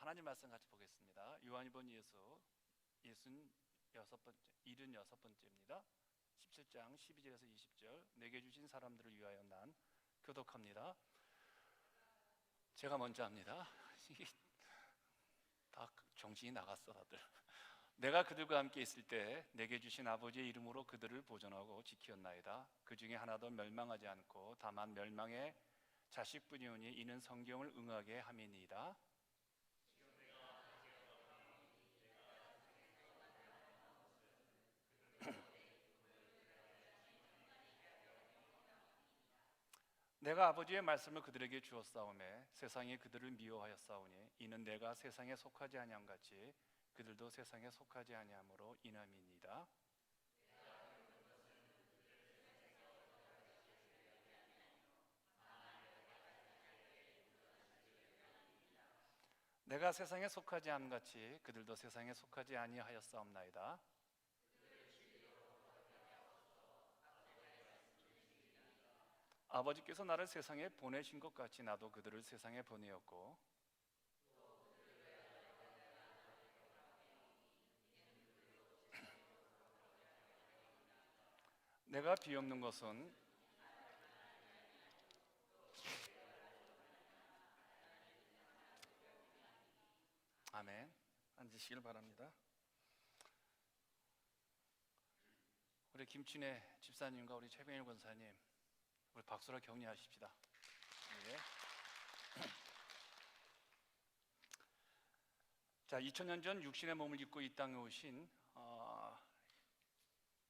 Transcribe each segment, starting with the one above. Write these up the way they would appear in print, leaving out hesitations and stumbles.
하나님 말씀 같이 보겠습니다. 요한복음 76번째입니다. 17장 12절에서 20절. 내게 주신 사람들을 위하여 난 교독합니다. 제가 먼저 합니다. 다 정신이 나갔어 다들. 내가 그들과 함께 있을 때 내게 주신 아버지의 이름으로 그들을 보존하고 지키었나이다. 그 중에 하나도 멸망하지 않고 다만 멸망의 자식뿐이오니 이는 성경을 응하게 함이니이다. 내가 아버지의 말씀을 그들에게 주었사오매 세상이 그들을 미워하였사오니 이는 내가 세상에 속하지 아니함 같이 그들도 세상에 속하지 아니함으로 인함이니이다. 내가 세상에 속하지 않음 같이 그들도 세상에 속하지 아니하였사옵나이다. 아버지께서 나를 세상에 보내신 것 같이 나도 그들을 세상에 보내었고 내가 비옵는 것은 아멘. 앉으시길 바랍니다. 우리 김춘혜 집사님과 우리 최병일 권사님 우리 박수로 격려하십시다. 네. 자, 2000년 전 육신의 몸을 입고 이 땅에 오신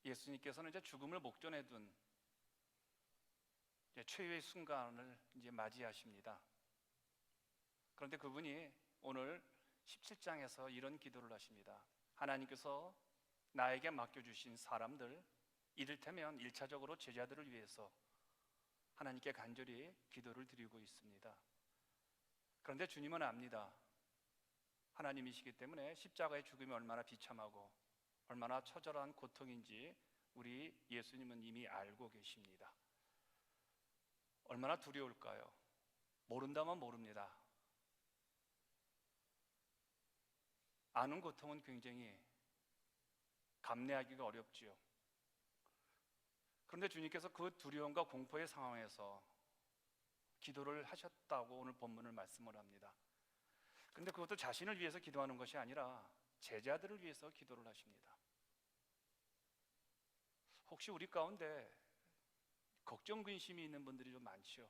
예수님께서는 이제 죽음을 목전에 둔 최후의 순간을 이제 맞이하십니다. 그런데 그분이 오늘 17장에서 이런 기도를 하십니다. 하나님께서 나에게 맡겨주신 사람들, 이를테면 1차적으로 제자들을 위해서 하나님께 간절히 기도를 드리고 있습니다. 그런데 주님은 압니다. 하나님이시기 때문에 십자가의 죽음이 얼마나 비참하고 얼마나 처절한 고통인지 우리 예수님은 이미 알고 계십니다. 얼마나 두려울까요? 모른다면 모릅니다. 아는 고통은 굉장히 감내하기가 어렵지요. 그런데 주님께서 그 두려움과 공포의 상황에서 기도를 하셨다고 오늘 본문을 말씀을 합니다. 그런데 그것도 자신을 위해서 기도하는 것이 아니라 제자들을 위해서 기도를 하십니다. 혹시 우리 가운데 걱정, 근심이 있는 분들이 좀 많지요.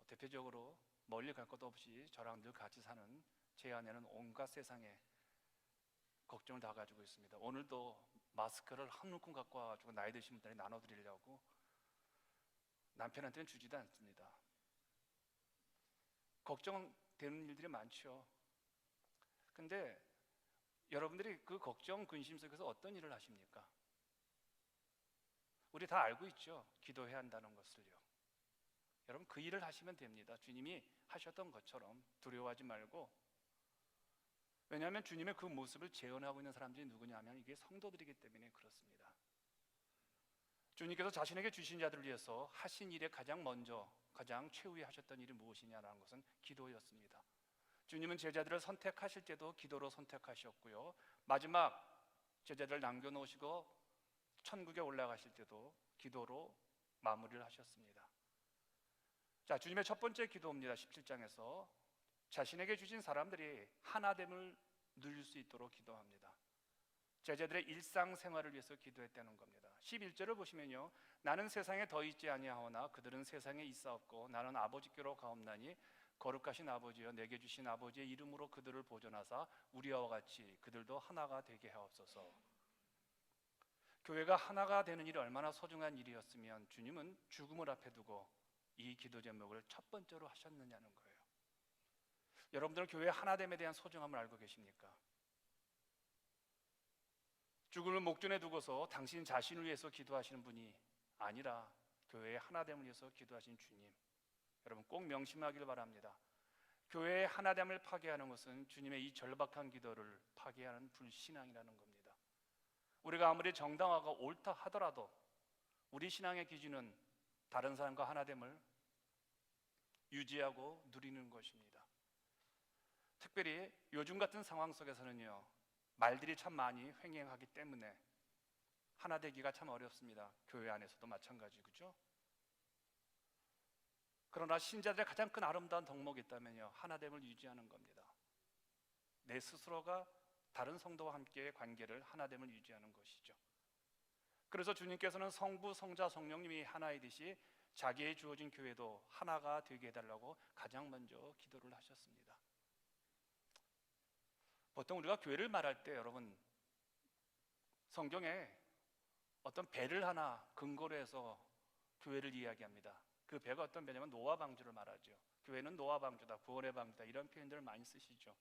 대표적으로 멀리 갈 것도 없이 저랑 늘 같이 사는 제 아내는 온갖 세상에 걱정을 다 가지고 있습니다. 오늘도 마스크를 한 움큼 갖고 와가지고 나이 드신 분들이 나눠드리려고 남편한테는 주지도 않습니다. 걱정되는 일들이 많죠. 근데 여러분들이 그 걱정, 근심 속에서 어떤 일을 하십니까? 우리 다 알고 있죠. 기도해야 한다는 것을요. 여러분 그 일을 하시면 됩니다. 주님이 하셨던 것처럼 두려워하지 말고. 왜냐하면 주님의 그 모습을 재현하고 있는 사람들이 누구냐면 이게 성도들이기 때문에 그렇습니다. 주님께서 자신에게 주신 자들을 위해서 하신 일에 가장 먼저 가장 최후에 하셨던 일이 무엇이냐라는 것은 기도였습니다. 주님은 제자들을 선택하실 때도 기도로 선택하셨고요, 마지막 제자들을 남겨놓으시고 천국에 올라가실 때도 기도로 마무리를 하셨습니다. 자, 주님의 첫 번째 기도입니다. 17장에서 자신에게 주신 사람들이 하나됨을 누릴 수 있도록 기도합니다. 제자들의 일상생활을 위해서 기도했다는 겁니다. 11절을 보시면요, 나는 세상에 더 있지 아니하오나 그들은 세상에 있사옵고 나는 아버지께로 가옵나니 거룩하신 아버지여 내게 주신 아버지의 이름으로 그들을 보존하사 우리와 같이 그들도 하나가 되게 하옵소서. 교회가 하나가 되는 일이 얼마나 소중한 일이었으면 주님은 죽음을 앞에 두고 이 기도 제목을 첫 번째로 하셨느냐는 거예요. 여러분들은 교회 하나됨에 대한 소중함을 알고 계십니까? 죽음을 목전에 두고서 당신 자신을 위해서 기도하시는 분이 아니라 교회의 하나됨을 위해서 기도하신 주님, 여러분 꼭 명심하길 바랍니다. 교회의 하나됨을 파괴하는 것은 주님의 이 절박한 기도를 파괴하는 불신앙이라는 겁니다. 우리가 아무리 정당화가 옳다 하더라도 우리 신앙의 기준은 다른 사람과 하나됨을 유지하고 누리는 것입니다. 특별히 요즘 같은 상황 속에서는요, 말들이 참 많이 횡행하기 때문에 하나 되기가 참 어렵습니다. 교회 안에서도 마찬가지, 그죠? 그러나 신자들의 가장 큰 아름다운 덕목이 있다면요, 하나됨을 유지하는 겁니다. 내 스스로가 다른 성도와 함께의 관계를 하나됨을 유지하는 것이죠. 그래서 주님께서는 성부, 성자, 성령님이 하나이듯이 자기의 주어진 교회도 하나가 되게 해달라고 가장 먼저 기도를 하셨습니다. 보통 우리가 교회를 말할 때 여러분, 성경에 어떤 배를 하나 근거로 해서 교회를 이야기합니다. 그 배가 어떤 배냐면 노아 방주를 말하죠. 교회는 노아 방주다, 구원의 방주다, 이런 표현들을 많이 쓰시죠.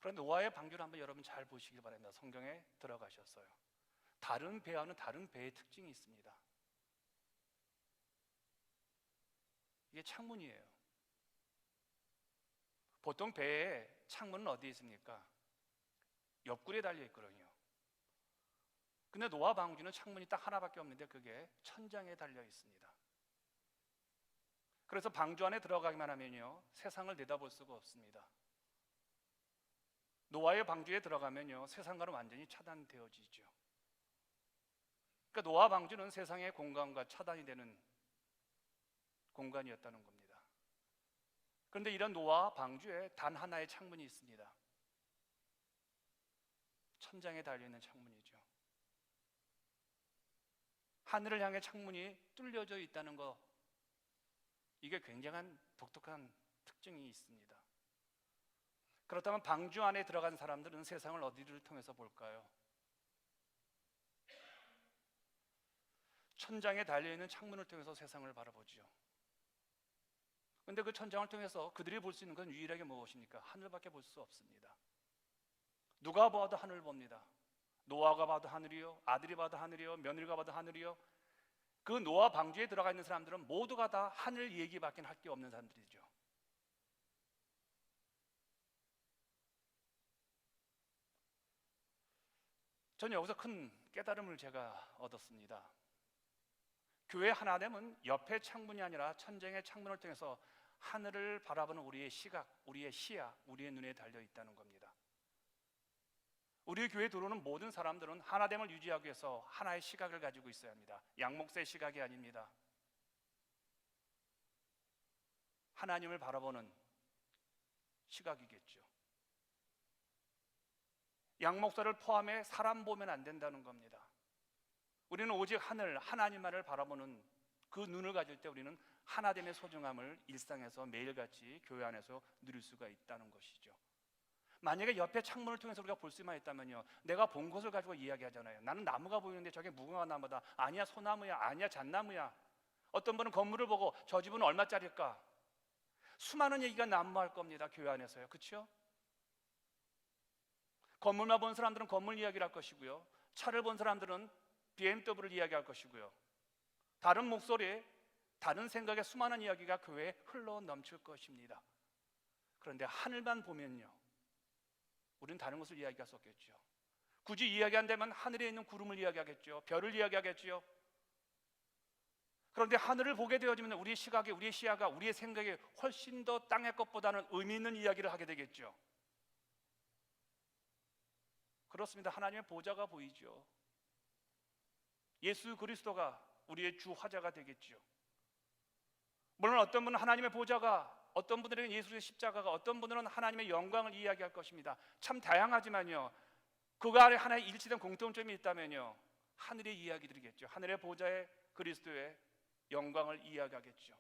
그런데 노아의 방주를 한번 여러분 잘 보시기 바랍니다. 성경에 들어가셨어요. 다른 배와는 다른 배의 특징이 있습니다. 이게 창문이에요. 보통 배에 창문은 어디에 있습니까? 옆구리에 달려 있거든요. 근데 노아 방주는 창문이 딱 하나밖에 없는데 그게 천장에 달려 있습니다. 그래서 방주 안에 들어가기만 하면요, 세상을 내다볼 수가 없습니다. 노아의 방주에 들어가면요, 세상과는 완전히 차단되어지죠. 그러니까 노아 방주는 세상의 공간과 차단이 되는 공간이었다는 겁니다. 그런데 이런 노아 방주에 단 하나의 창문이 있습니다. 천장에 달려있는 창문이죠. 하늘을 향해 창문이 뚫려져 있다는 것, 이게 굉장한 독특한 특징이 있습니다. 그렇다면 방주 안에 들어간 사람들은 세상을 어디를 통해서 볼까요? 천장에 달려있는 창문을 통해서 세상을 바라보죠. 그런데 그 천장을 통해서 그들이 볼 수 있는 건 유일하게 무엇입니까? 하늘밖에 볼 수 없습니다. 누가 봐도 하늘을 봅니다. 노아가 봐도 하늘이요, 아들이 봐도 하늘이요, 며느리가 봐도 하늘이요. 그 노아 방주에 들어가 있는 사람들은 모두가 다 하늘 얘기밖에 할 게 없는 사람들이죠. 저는 여기서 큰 깨달음을 제가 얻었습니다. 교회 하나됨은 옆에 창문이 아니라 천장의 창문을 통해서 하늘을 바라보는 우리의 시각, 우리의 시야, 우리의 눈에 달려 있다는 겁니다. 우리 교회에 들어오는 모든 사람들은 하나됨을 유지하기 위해서 하나의 시각을 가지고 있어야 합니다. 양목사의 시각이 아닙니다. 하나님을 바라보는 시각이겠죠. 양목사를 포함해 사람 보면 안 된다는 겁니다. 우리는 오직 하늘, 하나님만을 바라보는 그 눈을 가질 때 우리는 하나됨의 소중함을 일상에서 매일같이 교회 안에서 누릴 수가 있다는 것이죠. 만약에 옆에 창문을 통해서 우리가 볼 수만 있다면요, 내가 본 것을 가지고 이야기하잖아요. 나는 나무가 보이는데 저게 무궁화 나무다, 아니야 소나무야, 아니야 잣나무야. 어떤 분은 건물을 보고 저 집은 얼마짜리일까? 수많은 얘기가 난무할 겁니다. 교회 안에서요. 그렇죠? 건물만 본 사람들은 건물 이야기를 할 것이고요, 차를 본 사람들은 BMW를 이야기할 것이고요, 다른 목소리에 다른 생각에 수많은 이야기가 교회에 흘러 넘칠 것입니다. 그런데 하늘만 보면요, 우리는 다른 것을 이야기할 수 없겠죠. 굳이 이야기 안 되면 하늘에 있는 구름을 이야기하겠죠. 별을 이야기하겠죠. 그런데 하늘을 보게 되어지면 우리의 시각이, 우리의 시야가, 우리의 생각이 훨씬 더 땅의 것보다는 의미 있는 이야기를 하게 되겠죠. 그렇습니다. 하나님의 보좌가 보이죠. 예수 그리스도가 우리의 주 화자가 되겠죠. 물론 어떤 분은 하나님의 보좌가, 어떤 분들에게는 예수의 십자가가, 어떤 분들은 하나님의 영광을 이야기할 것입니다. 참 다양하지만요, 그 안에 하나의 일치된 공통점이 있다면요, 하늘의 이야기들이겠죠. 하늘의 보좌에 그리스도의 영광을 이야기하겠죠.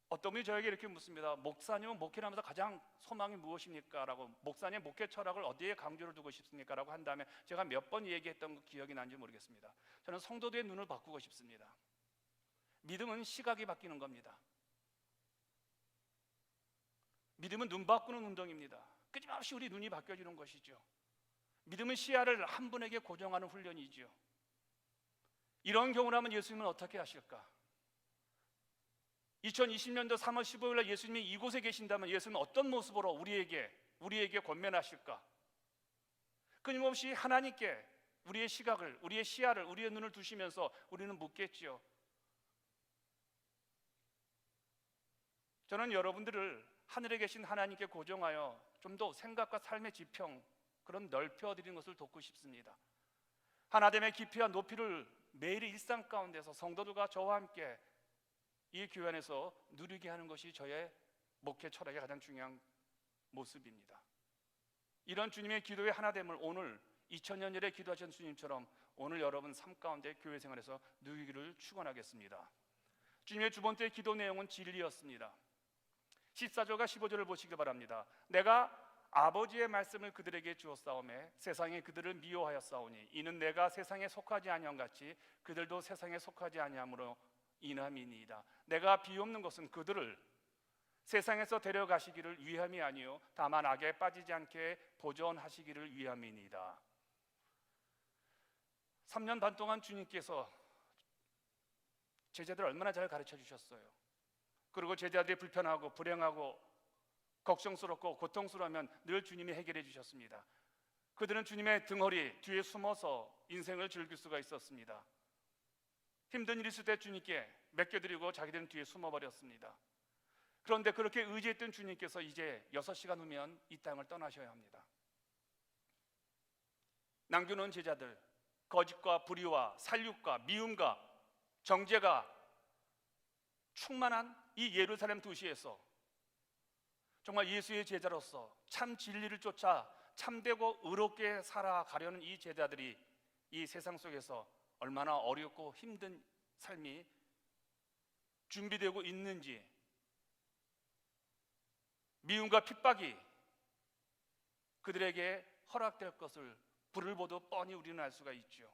어떤 분이 저에게 이렇게 묻습니다. 목사님은 목회를 하면서 가장 소망이 무엇입니까? 라고, 목사님 목회 철학을 어디에 강조를 두고 싶습니까? 라고 한다면 제가 몇 번 얘기했던 기억이 나는지 모르겠습니다. 저는 성도들의 눈을 바꾸고 싶습니다. 믿음은 시각이 바뀌는 겁니다. 믿음은 눈 바꾸는 운동입니다. 끊임없이 우리 눈이 바뀌어지는 것이죠. 믿음은 시야를 한 분에게 고정하는 훈련이죠. 이런 경우라면 예수님은 어떻게 하실까? 2020년도 3월 15일 날 예수님이 이곳에 계신다면 예수님은 어떤 모습으로 우리에게 권면하실까? 끊임없이 하나님께 우리의 시각을, 우리의 시야를, 우리의 눈을 두시면서 우리는 묻겠지요. 저는 여러분들을 하늘에 계신 하나님께 고정하여 좀 더 생각과 삶의 지평 그런 넓혀드리는 것을 돕고 싶습니다. 하나됨의 깊이와 높이를 매일의 일상 가운데서 성도들과 저와 함께 이 교회 안에서 누리게 하는 것이 저의 목회 철학의 가장 중요한 모습입니다. 이런 주님의 기도의 하나됨을 오늘 2000년 전에 기도하신 주님처럼 오늘 여러분 삶 가운데 교회 생활에서 누리기를 축원하겠습니다. 주님의 두 번째 기도 내용은 진리였습니다. 14절과 15절을 보시기 바랍니다. 내가 아버지의 말씀을 그들에게 주었사오매 세상이 그들을 미워하였사오니 이는 내가 세상에 속하지 아니함 같이 그들도 세상에 속하지 아니함으로 인함이니이다. 내가 비옵는 것은 그들을 세상에서 데려가시기를 위함이 아니요 다만 악에 빠지지 않게 보존하시기를 위함이니이다. 3년 반 동안 주님께서 제자들을 얼마나 잘 가르쳐 주셨어요. 그리고 제자들이 불편하고 불행하고 걱정스럽고 고통스러우면 늘 주님이 해결해 주셨습니다. 그들은 주님의 등허리 뒤에 숨어서 인생을 즐길 수가 있었습니다. 힘든 일이 있을 때 주님께 맡겨드리고 자기들은 뒤에 숨어버렸습니다. 그런데 그렇게 의지했던 주님께서 이제 6시간 후면 이 땅을 떠나셔야 합니다. 남겨놓은 제자들, 거짓과 불의와 살육과 미움과 정죄가 충만한 이 예루살렘 도시에서 정말 예수의 제자로서 참 진리를 쫓아 참되고 의롭게 살아가려는 이 제자들이 이 세상 속에서 얼마나 어렵고 힘든 삶이 준비되고 있는지, 미움과 핍박이 그들에게 허락될 것을 불을 보듯 뻔히 우리는 알 수가 있죠.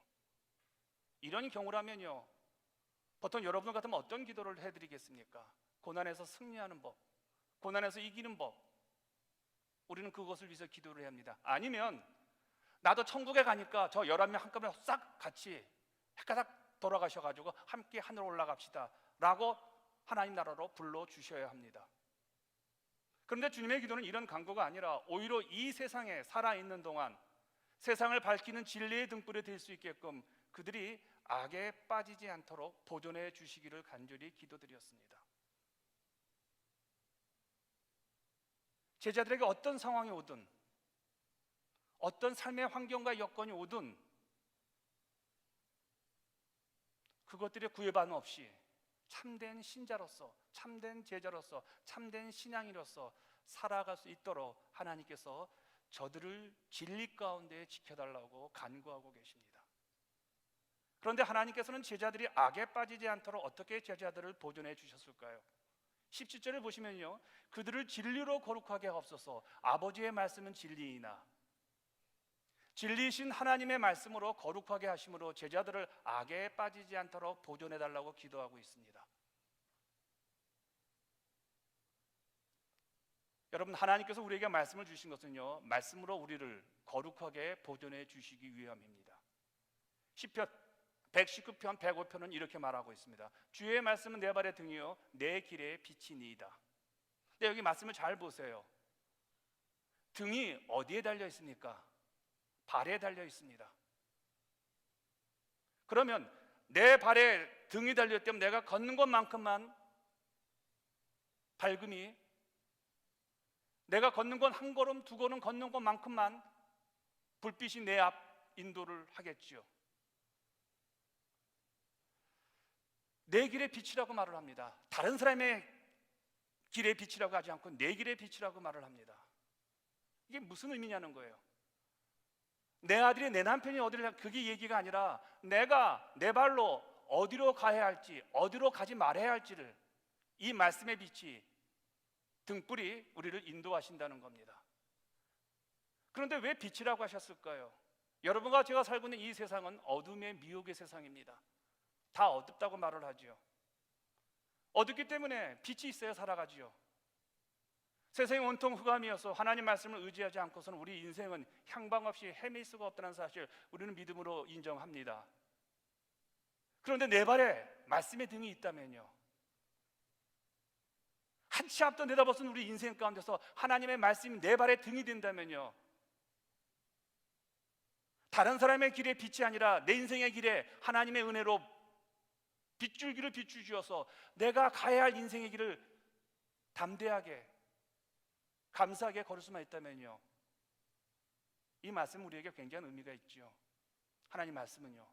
이런 경우라면요, 보통 여러분 같으면 어떤 기도를 해드리겠습니까? 고난에서 승리하는 법, 고난에서 이기는 법, 우리는 그것을 위해서 기도를 해야 합니다. 아니면 나도 천국에 가니까 저 11명 한꺼번에 싹 같이 헷가닥 돌아가셔가지고 함께 하늘 올라갑시다 라고 하나님 나라로 불러주셔야 합니다. 그런데 주님의 기도는 이런 강구가 아니라 오히려 이 세상에 살아있는 동안 세상을 밝히는 진리의 등불이 될 수 있게끔 그들이 악에 빠지지 않도록 보존해 주시기를 간절히 기도드렸습니다. 제자들에게 어떤 상황이 오든 어떤 삶의 환경과 여건이 오든 그것들에 구애반 없이 참된 신자로서, 참된 제자로서, 참된 신앙인으로서 살아갈 수 있도록 하나님께서 저들을 진리 가운데 지켜달라고 간구하고 계십니다. 그런데 하나님께서는 제자들이 악에 빠지지 않도록 어떻게 제자들을 보존해 주셨을까요? 17절을 보시면요, 그들을 진리로 거룩하게 하옵소서. 아버지의 말씀은 진리이나 진리이신 하나님의 말씀으로 거룩하게 하심으로 제자들을 악에 빠지지 않도록 보존해 달라고 기도하고 있습니다. 여러분, 하나님께서 우리에게 말씀을 주신 것은요, 말씀으로 우리를 거룩하게 보존해 주시기 위함입니다. 시편 119편 105편은 이렇게 말하고 있습니다. 주의 말씀은 내 발의 등이요 내 길의 빛이니이다. 근데 여기 말씀을 잘 보세요. 등이 어디에 달려 있습니까? 발에 달려 있습니다. 그러면 내 발에 등이 달렸기 때문에 내가 걷는 것만큼만 밝음이, 내가 걷는 건 한 걸음 두 걸음 걷는 것만큼만 불빛이 내 앞 인도를 하겠지요. 내 길의 빛이라고 말을 합니다. 다른 사람의 길의 빛이라고 하지 않고 내 길의 빛이라고 말을 합니다. 이게 무슨 의미냐는 거예요. 내 아들이 내 남편이 어디를, 그게 얘기가 아니라 내가 내 발로 어디로 가야 할지, 어디로 가지 말아야 할지를 이 말씀의 빛이, 등불이 우리를 인도하신다는 겁니다. 그런데 왜 빛이라고 하셨을까요? 여러분과 제가 살고 있는 이 세상은 어둠의 미혹의 세상입니다. 다 어둡다고 말을 하죠. 어둡기 때문에 빛이 있어야 살아가지요. 세상이 온통 흑암이어서 하나님 말씀을 의지하지 않고서는 우리 인생은 향방 없이 헤맬 수가 없다는 사실 우리는 믿음으로 인정합니다. 그런데 내 발에 말씀의 등이 있다면요, 한치 앞도 내다보는 우리 인생 가운데서 하나님의 말씀이 내 발에 등이 된다면요, 다른 사람의 길에 빛이 아니라 내 인생의 길에 하나님의 은혜로 빗줄기를 비추주어서 내가 가야 할 인생의 길을 담대하게 감사하게 걸을 수만 있다면요, 이 말씀 우리에게 굉장한 의미가 있죠. 하나님 말씀은요.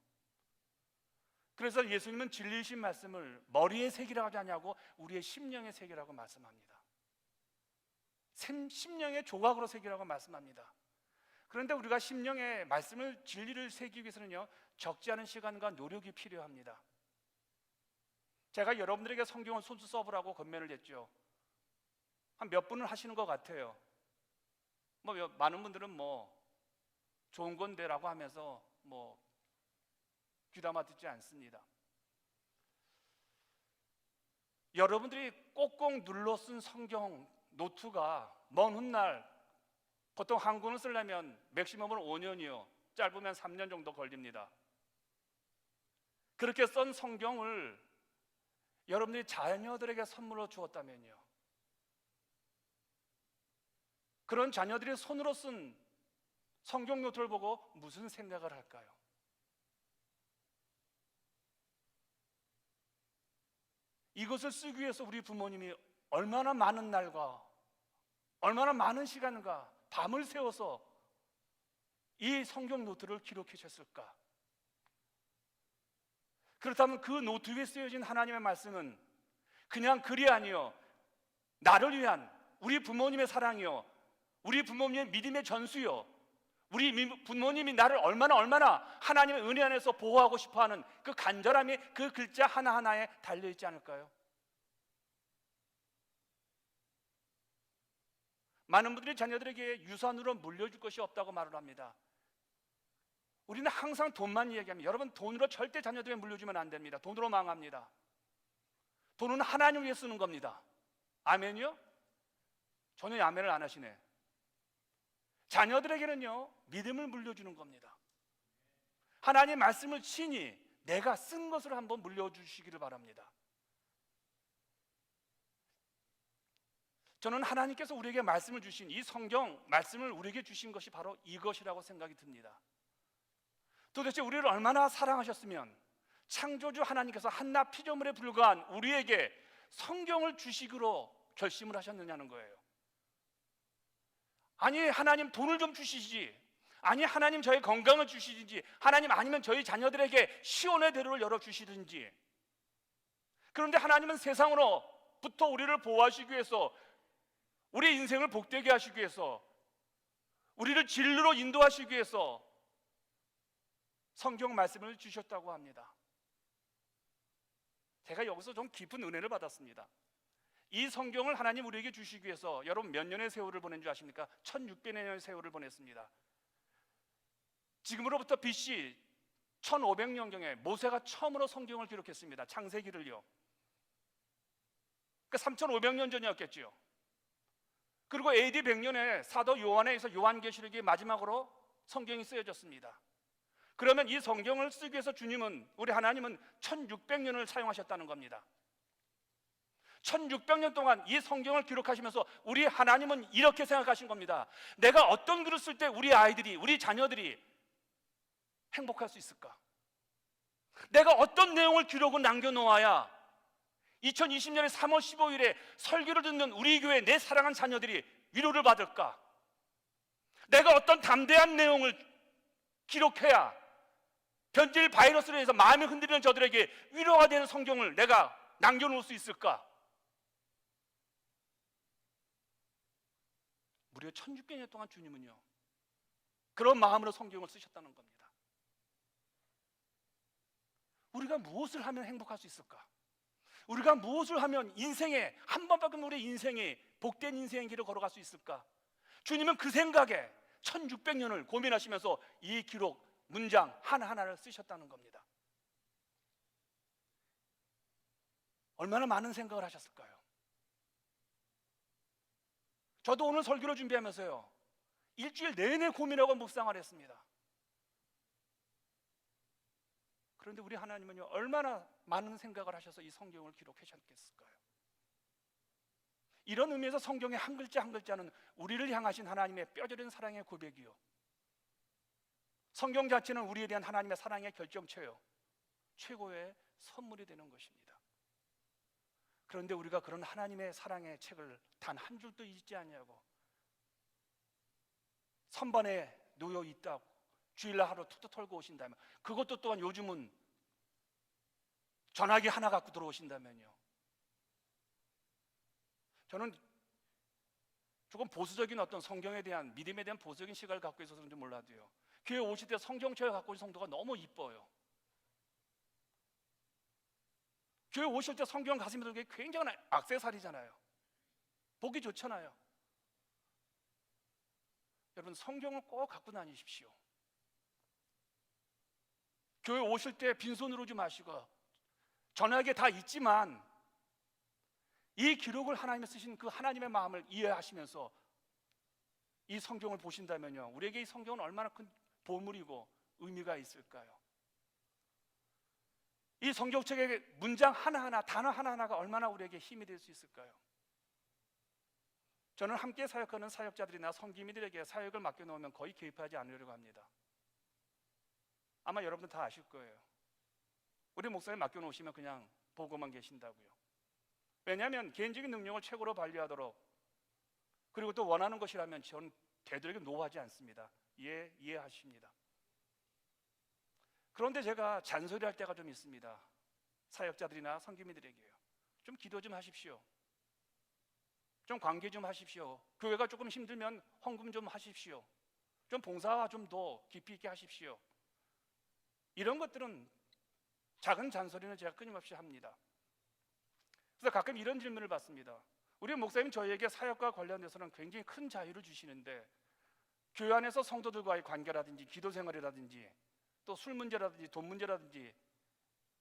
그래서 예수님은 진리이신 말씀을 머리에 새기라고 하지 않냐고 우리의 심령에 새기라고 말씀합니다. 심령의 조각으로 새기라고 말씀합니다. 그런데 우리가 심령에 말씀을, 진리를 새기기 위해서는요, 적지 않은 시간과 노력이 필요합니다. 제가 여러분들에게 성경을 손수 써보라고 권면을 했죠. 한 몇 분을 하시는 것 같아요. 많은 분들은 좋은 건데라고 하면서 귀담아 듣지 않습니다. 여러분들이 꼭꼭 눌러 쓴 성경 노트가 먼 훗날, 보통 한 권을 쓰려면 맥시멈은 5년이요 짧으면 3년 정도 걸립니다. 그렇게 쓴 성경을 여러분들이 자녀들에게 선물로 주었다면요, 그런 자녀들이 손으로 쓴 성경 노트를 보고 무슨 생각을 할까요? 이것을 쓰기 위해서 우리 부모님이 얼마나 많은 날과 얼마나 많은 시간과 밤을 새워서 이 성경 노트를 기록해 주셨을까? 그렇다면 그 노트 위에 쓰여진 하나님의 말씀은 그냥 글이 아니요, 나를 위한 우리 부모님의 사랑이요, 우리 부모님의 믿음의 전수요, 우리 부모님이 나를 얼마나 하나님의 은혜 안에서 보호하고 싶어하는 그 간절함이 그 글자 하나하나에 달려있지 않을까요? 많은 분들이 자녀들에게 유산으로 물려줄 것이 없다고 말을 합니다. 우리는 항상 돈만 이야기합니다. 여러분, 돈으로 절대 자녀들에게 물려주면 안 됩니다. 돈으로 망합니다. 돈은 하나님을 위해 쓰는 겁니다. 아멘이요? 전혀 아멘을 안 하시네. 자녀들에게는요, 믿음을 물려주는 겁니다. 하나님 말씀을 친히 내가 쓴 것을 한번 물려주시기를 바랍니다. 저는 하나님께서 우리에게 말씀을 주신 이 성경 말씀을 우리에게 주신 것이 바로 이것이라고 생각이 듭니다. 도대체 우리를 얼마나 사랑하셨으면 창조주 하나님께서 한낱 피조물에 불과한 우리에게 성경을 주시기로 결심을 하셨느냐는 거예요. 아니, 하나님 돈을 좀 주시지, 아니 하나님 저희 건강을 주시든지, 하나님 아니면 저희 자녀들에게 시온의 대로를 열어주시든지. 그런데 하나님은 세상으로부터 우리를 보호하시기 위해서, 우리 인생을 복되게 하시기 위해서, 우리를 진리로 인도하시기 위해서 성경 말씀을 주셨다고 합니다. 제가 여기서 좀 깊은 은혜를 받았습니다. 이 성경을 하나님 우리에게 주시기 위해서 여러분 몇 년의 세월을 보낸 줄 아십니까? 1600년의 세월을 보냈습니다. 지금으로부터 BC 1500년경에 모세가 처음으로 성경을 기록했습니다. 창세기를요. 그러니까 3500년 전이었겠죠. 그리고 AD 100년에 사도 요한에 의해서 요한계시록이 마지막으로 성경이 쓰여졌습니다. 그러면 이 성경을 쓰기 위해서 주님은, 우리 하나님은 1600년을 사용하셨다는 겁니다. 1600년 동안 이 성경을 기록하시면서 우리 하나님은 이렇게 생각하신 겁니다. 내가 어떤 글을 쓸 때 우리 아이들이, 우리 자녀들이 행복할 수 있을까? 내가 어떤 내용을 기록을 남겨놓아야 2020년의 3월 15일에 설교를 듣는 우리 교회 내 사랑하는 자녀들이 위로를 받을까? 내가 어떤 담대한 내용을 기록해야 변질 바이러스로 해서 마음이 흔들리는 저들에게 위로가 되는 성경을 내가 남겨놓을 수 있을까? 무려 1600년 동안 주님은요, 그런 마음으로 성경을 쓰셨다는 겁니다. 우리가 무엇을 하면 행복할 수 있을까? 우리가 무엇을 하면 인생에 한 번밖에 우리 인생에 복된 인생의 길을 걸어갈 수 있을까? 주님은 그 생각에 1600년을 고민하시면서 이 기록, 문장 하나하나를 쓰셨다는 겁니다. 얼마나 많은 생각을 하셨을까요? 저도 오늘 설교를 준비하면서요, 일주일 내내 고민하고 묵상을 했습니다. 그런데 우리 하나님은요, 얼마나 많은 생각을 하셔서 이 성경을 기록하셨겠을까요? 이런 의미에서 성경의 한 글자 한 글자는 우리를 향하신 하나님의 뼈저린 사랑의 고백이요, 성경 자체는 우리에 대한 하나님의 사랑의 결정체요, 최고의 선물이 되는 것입니다. 그런데 우리가 그런 하나님의 사랑의 책을 단 한 줄도 읽지 않냐고, 선반에 놓여 있다고, 주일날 하루 툭툭 털고 오신다면, 그것도 또한 요즘은 전화기 하나 갖고 들어오신다면요. 저는 조금 보수적인 어떤 성경에 대한, 믿음에 대한 보수적인 시각을 갖고 있어서 그런지 몰라도요, 교회 오실 때 성경책을 갖고 온 성도가 너무 이뻐요. 교회 오실 때 성경 가슴에 들게 굉장한 액세서리잖아요. 보기 좋잖아요. 여러분, 성경을 꼭 갖고 다니십시오. 교회 오실 때 빈손으로 오지 마시고, 전화기에 다 있지만 이 기록을 하나님이 쓰신 그 하나님의 마음을 이해하시면서 이 성경을 보신다면요, 우리에게 이 성경은 얼마나 큰 보물이고 의미가 있을까요? 이 성경책의 문장 하나하나, 단어 하나하나가 얼마나 우리에게 힘이 될 수 있을까요? 저는 함께 사역하는 사역자들이나 섬김이들에게 사역을 맡겨놓으면 거의 개입하지 않으려고 합니다. 아마 여러분들 다 아실 거예요. 우리 목사님 맡겨놓으시면 그냥 보고만 계신다고요. 왜냐하면 개인적인 능력을 최고로 발휘하도록, 그리고 또 원하는 것이라면 저는 되도록 노하지 않습니다. 이해하십니다. 그런데 제가 잔소리할 때가 좀 있습니다. 사역자들이나 섬김이들에게요. 좀 기도 좀 하십시오. 좀 관계 좀 하십시오. 교회가 조금 힘들면 헌금 좀 하십시오. 좀 봉사 좀 더 깊이 있게 하십시오. 이런 것들은, 작은 잔소리는 제가 끊임없이 합니다. 그래서 가끔 이런 질문을 받습니다. 우리 목사님 저희에게 사역과 관련해서는 굉장히 큰 자유를 주시는데, 교회 안에서 성도들과의 관계라든지 기도 생활이라든지 또 술 문제라든지 돈 문제라든지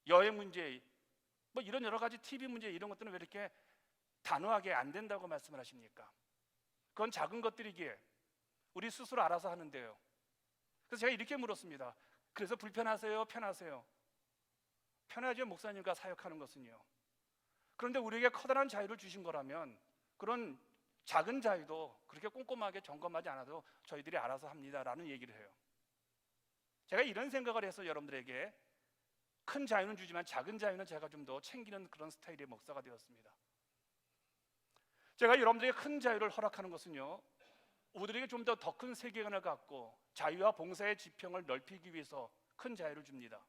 여행 문제, 뭐 이런 여러 가지 TV 문제, 이런 것들은 왜 이렇게 단호하게 안 된다고 말씀을 하십니까? 그건 작은 것들이기에 우리 스스로 알아서 하는데요. 그래서 제가 이렇게 물었습니다. 그래서 불편하세요? 편하세요? 편하죠, 목사님과 사역하는 것은요. 그런데 우리에게 커다란 자유를 주신 거라면 그런 작은 자유도 그렇게 꼼꼼하게 점검하지 않아도 저희들이 알아서 합니다라는 얘기를 해요. 제가 이런 생각을 해서 여러분들에게 큰 자유는 주지만 작은 자유는 제가 좀 더 챙기는 그런 스타일의 목사가 되었습니다. 제가 여러분들에게 큰 자유를 허락하는 것은요, 우리들에게 좀 더 큰 세계관을 갖고 자유와 봉사의 지평을 넓히기 위해서 큰 자유를 줍니다.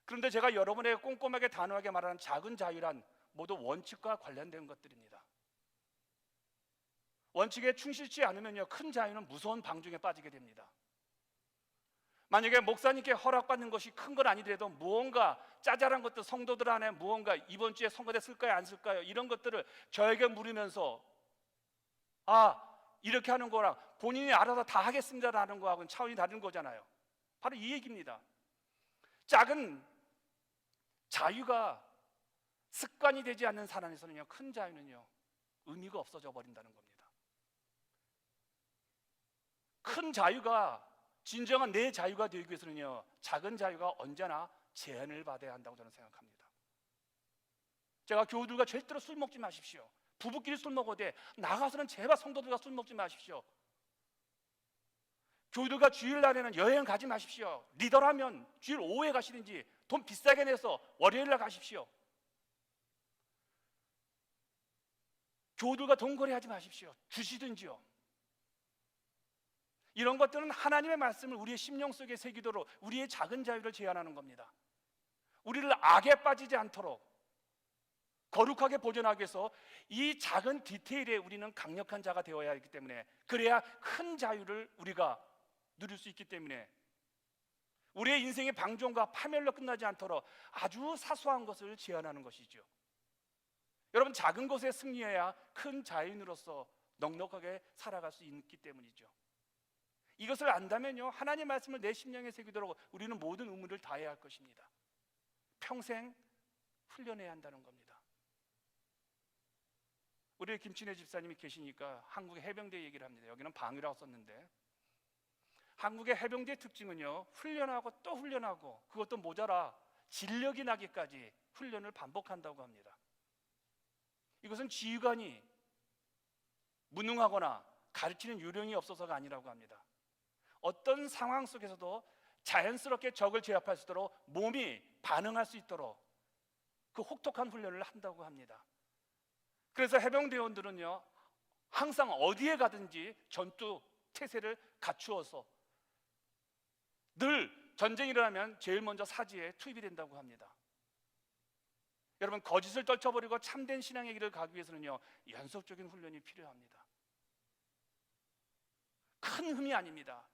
그런데 제가 여러분에게 꼼꼼하게 단호하게 말하는 작은 자유란 모두 원칙과 관련된 것들입니다. 원칙에 충실치 않으면요, 큰 자유는 무서운 방종에 빠지게 됩니다. 만약에 목사님께 허락받는 것이 큰 건 아니더라도 무언가 짜잘한 것들, 성도들 안에 무언가 이번 주에 선거대 쓸까요 안 쓸까요, 이런 것들을 저에게 물으면서 이렇게 하는 거랑 본인이 알아서 다 하겠습니다라는 거하고는 차원이 다른 거잖아요. 바로 이 얘기입니다. 작은 자유가 습관이 되지 않는 사람에서는요, 큰 자유는요 의미가 없어져 버린다는 겁니다. 큰 자유가 진정한 내 자유가 되기 위해서는요, 작은 자유가 언제나 제한을 받아야 한다고 저는 생각합니다. 제가 교우들과 절대로 술 먹지 마십시오. 부부끼리 술 먹어도 나가서는 제발 성도들과 술 먹지 마십시오. 교우들과 주일날에는 여행 가지 마십시오. 리더라면 주일 오후에 가시든지 돈 비싸게 내서 월요일날 가십시오. 교우들과 돈거래하지 마십시오. 주시든지요. 이런 것들은 하나님의 말씀을 우리의 심령 속에 새기도록 우리의 작은 자유를 제한하는 겁니다. 우리를 악에 빠지지 않도록 거룩하게 보존하기 위해서 이 작은 디테일에 우리는 강력한 자가 되어야 하기 때문에, 그래야 큰 자유를 우리가 누릴 수 있기 때문에 우리의 인생의 방종과 파멸로 끝나지 않도록 아주 사소한 것을 제한하는 것이죠. 여러분, 작은 것에 승리해야 큰 자유인으로서 넉넉하게 살아갈 수 있기 때문이죠. 이것을 안다면요, 하나님의 말씀을 내 심령에 새기도록 우리는 모든 의무를 다해야 할 것입니다. 평생 훈련해야 한다는 겁니다. 우리 김친애 집사님이 계시니까 한국의 해병대 얘기를 합니다. 여기는 방위라고 썼는데, 한국의 해병대의 특징은요, 훈련하고 또 훈련하고 그것도 모자라 진력이 나기까지 훈련을 반복한다고 합니다. 이것은 지휘관이 무능하거나 가르치는 요령이 없어서가 아니라고 합니다. 어떤 상황 속에서도 자연스럽게 적을 제압할 수 있도록 몸이 반응할 수 있도록 그 혹독한 훈련을 한다고 합니다. 그래서 해병대원들은요, 항상 어디에 가든지 전투 태세를 갖추어서 늘 전쟁이 일어나면 제일 먼저 사지에 투입이 된다고 합니다. 여러분, 거짓을 떨쳐버리고 참된 신앙의 길을 가기 위해서는요, 연속적인 훈련이 필요합니다. 큰 흠이 아닙니다.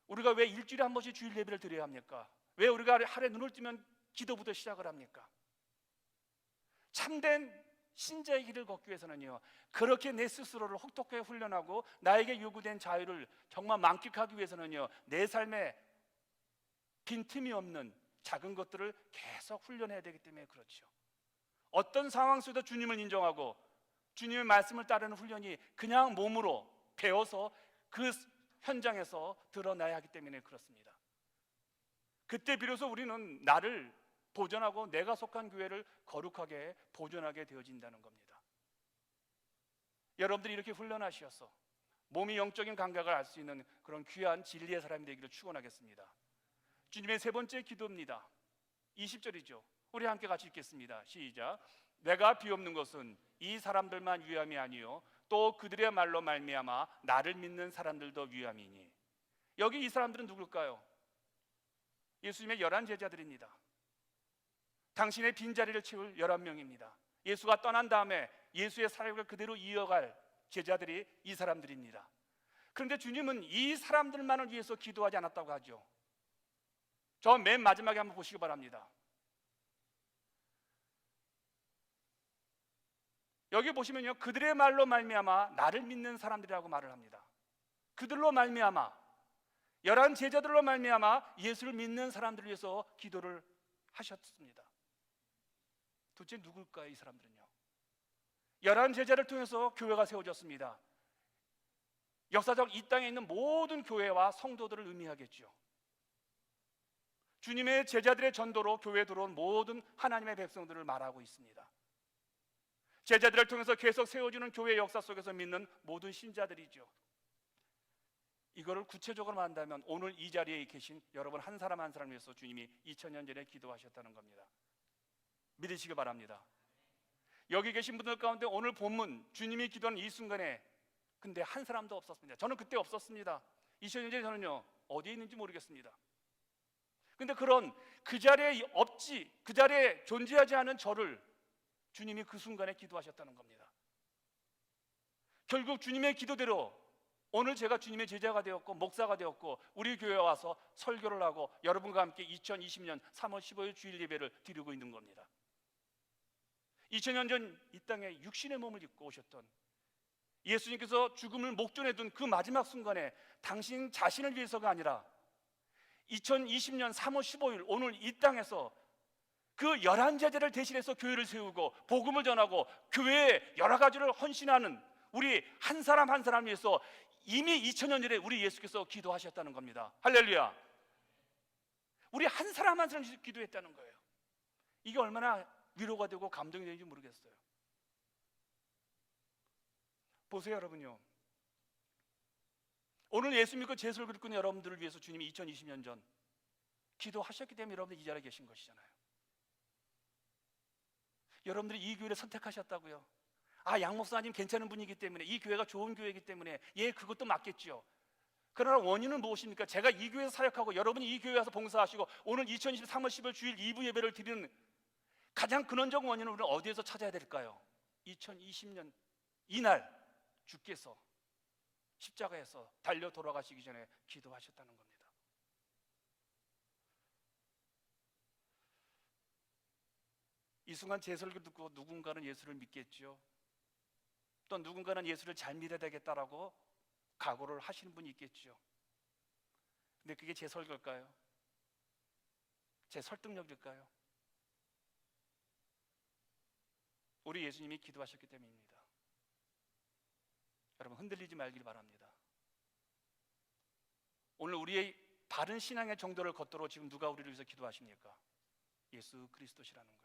우리가 왜 일주일에 한 번씩 주일 예배를 드려야 합니까? 왜 우리가 하루에 눈을 뜨면 기도부터 시작을 합니까? 참된 신자의 길을 걷기 위해서는요, 그렇게 내 스스로를 혹독하게 훈련하고 나에게 요구된 자유를 정말 만끽하기 위해서는요, 내 삶에 빈틈이 없는 작은 것들을 계속 훈련해야 되기 때문에 그렇죠. 어떤 상황 속에서 주님을 인정하고 주님의 말씀을 따르는 훈련이 그냥 몸으로 배워서 그 현장에서 드러나야 하기 때문에 그렇습니다. 그때 비로소 우리는 나를 보존하고 내가 속한 교회를 거룩하게 보존하게 되어진다는 겁니다. 여러분들이 이렇게 훈련하셔서 몸이 영적인 감각을 알 수 있는 그런 귀한 진리의 사람이 되기를 축원하겠습니다. 주님의 세 번째 기도입니다. 20절이죠. 우리 함께 같이 읽겠습니다. 시작. 내가 비옵는 것은 이 사람들만 위함이 아니요 또 그들의 말로 말미암아 나를 믿는 사람들도 위함이니. 여기 이 사람들은 누굴까요? 예수님의 11 제자들입니다. 당신의 빈자리를 채울 11명입니다. 예수가 떠난 다음에 예수의 사역을 그대로 이어갈 제자들이 이 사람들입니다. 그런데 주님은 이 사람들만을 위해서 기도하지 않았다고 하죠. 저 맨 마지막에 한번 보시기 바랍니다. 여기 보시면요, 그들의 말로 말미암아 나를 믿는 사람들이라고 말을 합니다. 그들로 말미암아, 11 제자들로 말미암아 예수를 믿는 사람들을 위해서 기도를 하셨습니다. 도대체 누굴까요, 이 사람들은요? 11 제자를 통해서 교회가 세워졌습니다. 역사적 이 땅에 있는 모든 교회와 성도들을 의미하겠죠. 주님의 제자들의 전도로 교회에 들어온 모든 하나님의 백성들을 말하고 있습니다. 제자들을 통해서 계속 세워주는 교회의 역사 속에서 믿는 모든 신자들이죠. 이거를 구체적으로 말한다면 오늘 이 자리에 계신 여러분 한 사람 한 사람을 위해서 주님이 2000년 전에 기도하셨다는 겁니다. 믿으시기 바랍니다. 여기 계신 분들 가운데 오늘 본문 주님이 기도하는 이 순간에 근데 한 사람도 없었습니다. 저는 그때 없었습니다. 2000년 전에 저는요, 어디에 있는지 모르겠습니다. 근데 그런 그 자리에 없지, 그 자리에 존재하지 않은 저를 주님이 그 순간에 기도하셨다는 겁니다. 결국 주님의 기도대로 오늘 제가 주님의 제자가 되었고 목사가 되었고 우리 교회에 와서 설교를 하고 여러분과 함께 2020년 3월 15일 주일 예배를 드리고 있는 겁니다. 2000년 전 이 땅에 육신의 몸을 입고 오셨던 예수님께서 죽음을 목전에 둔 그 마지막 순간에 당신 자신을 위해서가 아니라 2020년 3월 15일 오늘 이 땅에서 그 11 제자를 대신해서 교회를 세우고 복음을 전하고 교회에 여러 가지를 헌신하는 우리 한 사람 한 사람을 위해서 이미 2000년 전에 우리 예수께서 기도하셨다는 겁니다. 할렐루야. 우리 한 사람 한 사람씩 기도했다는 거예요. 이게 얼마나 위로가 되고 감동이 되는지 모르겠어요. 보세요 여러분요, 오늘 예수 믿고 제 설교를 듣는 여러분들을 위해서 주님이 2020년 전 기도하셨기 때문에 여러분들 이 자리에 계신 것이잖아요. 여러분들이 이 교회를 선택하셨다고요. 아, 양 목사님 괜찮은 분이기 때문에, 이 교회가 좋은 교회이기 때문에, 예, 그것도 맞겠죠. 그러나 원인은 무엇입니까? 제가 이 교회에서 사역하고 여러분이 이 교회에 와서 봉사하시고 오늘 2020년 3월 10일 주일 2부 예배를 드리는 가장 근원적 원인은 우리는 어디에서 찾아야 될까요? 2020년 이날 주께서 십자가에서 달려 돌아가시기 전에 기도하셨다는 겁니다. 이 순간 제 설교 듣고 누군가는 예수를 믿겠죠. 또 누군가는 예수를 잘 믿어야 되겠다라고 각오를 하시는 분이 있겠죠. 근데 그게 제 설교일까요? 제 설득력일까요? 우리 예수님이 기도하셨기 때문입니다. 여러분 흔들리지 말길 바랍니다. 오늘 우리의 바른 신앙의 정도를 걷도록 지금 누가 우리를 위해서 기도하십니까? 예수 그리스도시라는 거예요.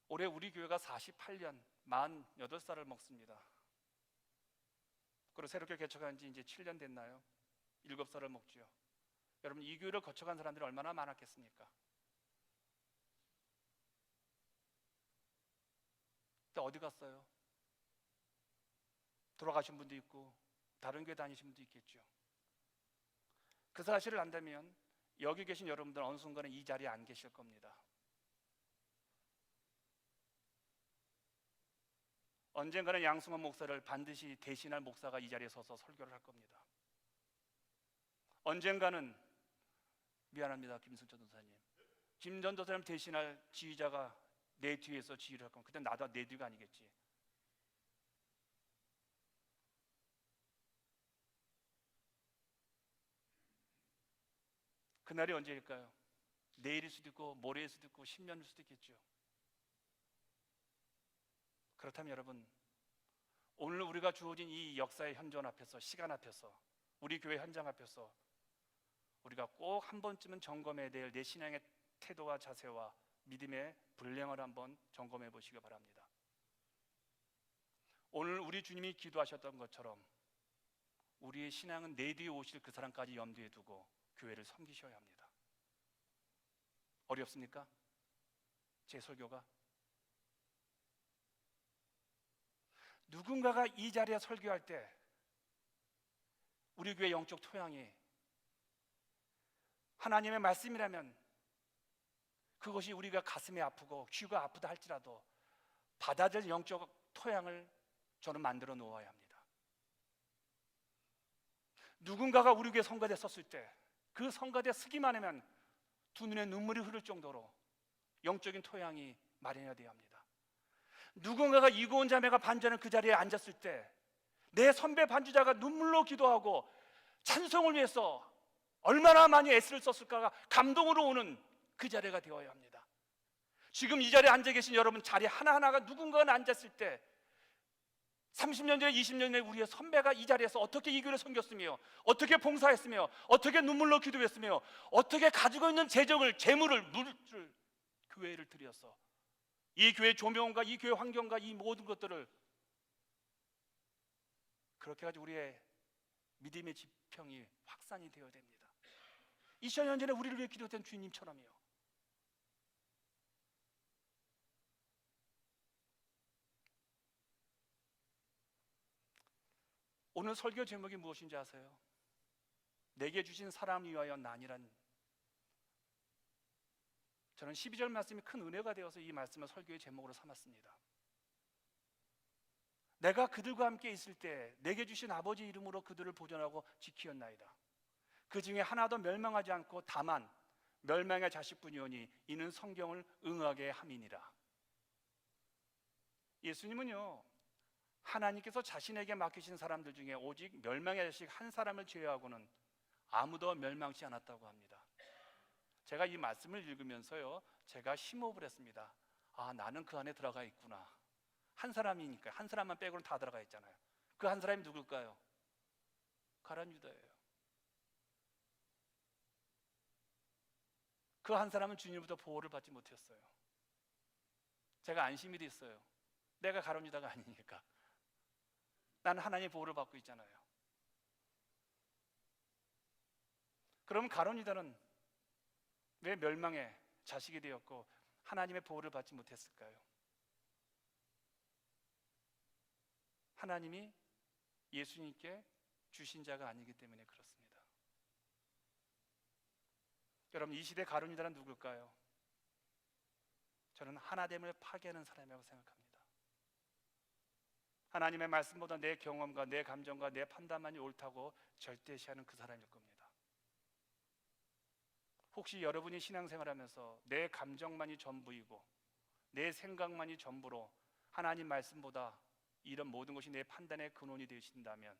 올해 우리 교회가 48년 48살을 먹습니다. 그리고 새롭게 개척한 지 이제 7년 됐나요? 7살을 먹죠. 여러분 이 교회를 거쳐간 사람들이 얼마나 많았겠습니까? 때 어디 갔어요? 돌아가신 분도 있고 다른 교회 다니신 분도 있겠죠. 그 사실을 안다면 여기 계신 여러분들 어느 순간에 이 자리에 안 계실 겁니다. 언젠가는 양승환 목사를 반드시 대신할 목사가 이 자리에 서서 설교를 할 겁니다. 언젠가는 미안합니다, 김승철 전사님. 김 전도사님 대신할 지휘자가 내 뒤에서 지휘를 할 겁니다. 그때 나도 내 뒤가 아니겠지. 그날이 언제일까요? 내일일 수도 있고 모레일 수도 있고 10년일 수도 있겠죠. 그렇다면 여러분, 오늘 우리가 주어진 이 역사의 현존 앞에서, 시간 앞에서, 우리 교회 현장 앞에서 우리가 꼭 한 번쯤은 점검해야 될 내 신앙의 태도와 자세와 믿음의 분량을 한번 점검해 보시기 바랍니다. 오늘 우리 주님이 기도하셨던 것처럼 우리의 신앙은 내 뒤에 오실 그 사람까지 염두에 두고 교회를 섬기셔야 합니다. 어렵습니까? 제 설교가? 누군가가 이 자리에 설교할 때 우리 교회 영적 토양이 하나님의 말씀이라면 그것이 우리가 가슴이 아프고 귀가 아프다 할지라도 받아들일 영적 토양을 저는 만들어 놓아야 합니다. 누군가가 우리 교회 성가대 썼을 때 그 성가대 쓰기만 하면 두 눈에 눈물이 흐를 정도로 영적인 토양이 마련해야 돼야 합니다. 누군가가 이고은 자매가 반주하는 그 자리에 앉았을 때 내 선배 반주자가 눈물로 기도하고 찬송을 위해서 얼마나 많이 애쓰를 썼을까가 감동으로 오는 그 자리가 되어야 합니다. 지금 이 자리에 앉아 계신 여러분 자리 하나하나가 누군가가 앉았을 때 30년 전에 20년 전에 우리의 선배가 이 자리에서 어떻게 이 교회를 섬겼으며 어떻게 봉사했으며 어떻게 눈물로 기도했으며 어떻게 가지고 있는 재정을 재물을 물을 교회를 드려서 이 교회 조명과 이 교회 환경과 이 모든 것들을 그렇게 가지고 우리의 믿음의 지평이 확산이 되어야 됩니다. 2000년 전에 우리를 위해 기도했던 주님처럼요. 오늘 설교 제목이 무엇인지 아세요? 내게 주신 사람 위하여 난이란. 저는 12절 말씀이 큰 은혜가 되어서 이 말씀을 설교의 제목으로 삼았습니다. 내가 그들과 함께 있을 때 내게 주신 아버지 이름으로 그들을 보존하고 지키었나이다. 그 중에 하나도 멸망하지 않고 다만 멸망의 자식뿐이오니 이는 성경을 응하게 함이니라. 예수님은요, 하나님께서 자신에게 맡기신 사람들 중에 오직 멸망의 자식 한 사람을 제외하고는 아무도 멸망치 않았다고 합니다. 제가 이 말씀을 읽으면서요, 제가 심호흡을 했습니다. 아, 나는 그 안에 들어가 있구나. 한 사람이니까 한 사람만 빼고는 다 들어가 있잖아요. 그 한 사람이 누굴까요? 가룟 유다예요. 그 한 사람은 주님부터 보호를 받지 못했어요. 제가 안심이 됐어요. 내가 가룟 유다가 아니니까. 나는 하나님의 보호를 받고 있잖아요. 그럼 가룟 유다는 왜 멸망의 자식이 되었고 하나님의 보호를 받지 못했을까요? 하나님이 예수님께 주신 자가 아니기 때문에 그렇습니다. 여러분, 이 시대 가룟 유다는 누굴까요? 저는 하나됨을 파괴하는 사람이라고 생각합니다. 하나님의 말씀보다 내 경험과 내 감정과 내 판단만이 옳다고 절대시하는 그 사람일 겁니다. 혹시 여러분이 신앙생활하면서 내 감정만이 전부이고 내 생각만이 전부로 하나님 말씀보다 이런 모든 것이 내 판단의 근원이 되신다면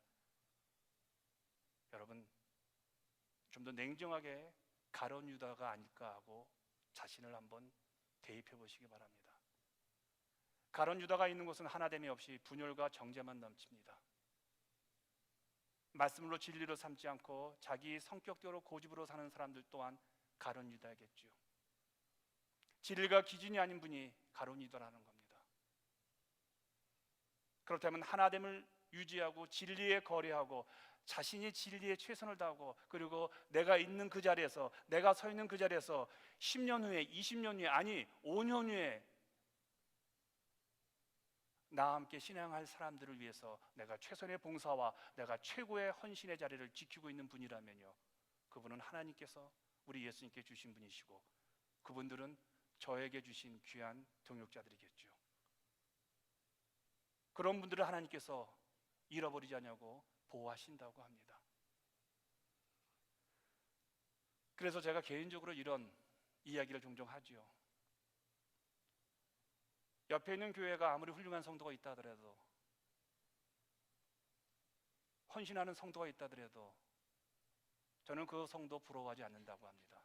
여러분 좀 더 냉정하게 가룟 유다가 아닐까 하고 자신을 한번 대입해 보시기 바랍니다. 가룟 유다가 있는 곳은 하나됨이 없이 분열과 정죄만 넘칩니다. 말씀으로 진리로 삼지 않고 자기 성격대로 고집으로 사는 사람들 또한 가룟 유다겠죠. 진리가 기준이 아닌 분이 가룟 유다라는 겁니다. 그렇다면 하나됨을 유지하고 진리에 거래하고 자신이 진리에 최선을 다하고 그리고 내가 있는 그 자리에서 내가 서 있는 그 자리에서 10년 후에 20년 후에 아니 5년 후에 나와 함께 신앙할 사람들을 위해서 내가 최선의 봉사와 내가 최고의 헌신의 자리를 지키고 있는 분이라면요, 그분은 하나님께서 우리 예수님께 주신 분이시고 그분들은 저에게 주신 귀한 동역자들이겠죠. 그런 분들을 하나님께서 잃어버리지 않냐고 보호하신다고 합니다. 그래서 제가 개인적으로 이런 이야기를 종종 하지요. 옆에 있는 교회가 아무리 훌륭한 성도가 있다 하더라도, 헌신하는 성도가 있다 하더라도 저는 그 성도 부러워하지 않는다고 합니다.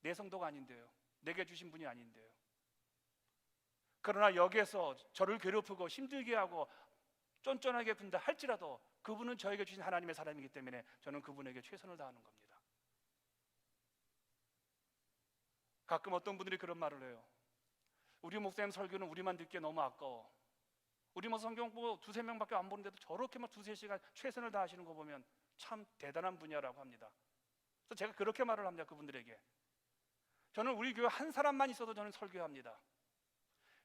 내 성도가 아닌데요, 내게 주신 분이 아닌데요. 그러나 여기에서 저를 괴롭히고 힘들게 하고 쫀쫀하게 군다 할지라도 그분은 저에게 주신 하나님의 사람이기 때문에 저는 그분에게 최선을 다하는 겁니다. 가끔 어떤 분들이 그런 말을 해요. 우리 목사님 설교는 우리만 듣기에 너무 아까워. 우리 뭐 성경 보고 두세 명밖에 안 보는데도 저렇게 막 두세 시간 최선을 다하시는 거 보면 참 대단한 분야라고 합니다. 그래서 제가 그렇게 말을 합니다. 그분들에게 저는 우리 교회 한 사람만 있어도 저는 설교합니다.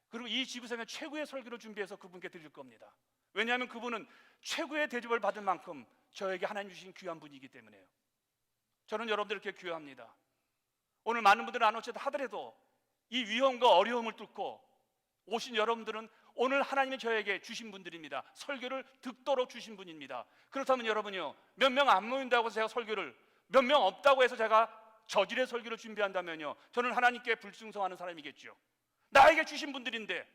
그리고 이 지구상에 최고의 설교를 준비해서 그분께 드릴 겁니다. 왜냐하면 그분은 최고의 대접을 받을 만큼 저에게 하나님 주신 귀한 분이기 때문에요. 저는 여러분들께 귀합니다. 오늘 많은 분들은 안 오셨다 하더라도 이 위험과 어려움을 뚫고 오신 여러분들은 오늘 하나님이 저에게 주신 분들입니다. 설교를 듣도록 주신 분입니다. 그렇다면 여러분이요, 몇 명 안 모인다고 해서 제가 설교를, 몇 명 없다고 해서 제가 저질의 설교를 준비한다면요, 저는 하나님께 불순종하는 사람이겠죠. 나에게 주신 분들인데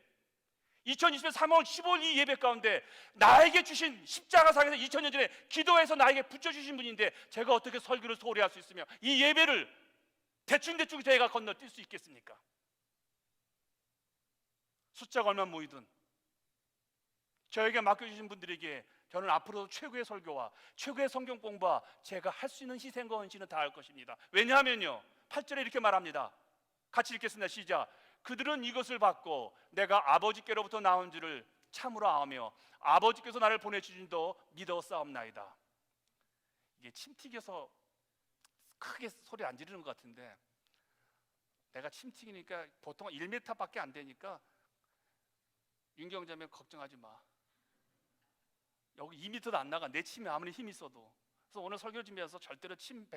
2020년 3월 15일 이 예배 가운데 나에게 주신 십자가상에서 2000년 전에 기도해서 나에게 붙여주신 분인데 제가 어떻게 설교를 소홀히 할 수 있으며 이 예배를 대충 저희가 건너뛸 수 있겠습니까? 숫자가 얼마나 모이든 저에게 맡겨주신 분들에게 저는 앞으로도 최고의 설교와 최고의 성경 공부와 제가 할 수 있는 희생과 헌신을 다할 것입니다. 왜냐하면요, 8절에 이렇게 말합니다. 같이 읽겠습니다. 시작. 그들은 이것을 받고 내가 아버지께로부터 나온 줄을 참으로 아며 아버지께서 나를 보내주신도 믿어 싸움나이다. 이게 침 튀겨서 크게 소리 안 지르는 것 같은데 내가 침 튀기니까 보통 1m밖에 안 되니까 윤경자면 걱정하지 마. 여기 2m도 안 나가. 내 침에 아무리 힘이 있어도. 그래서 오늘 설교를 준비해서 절대로 침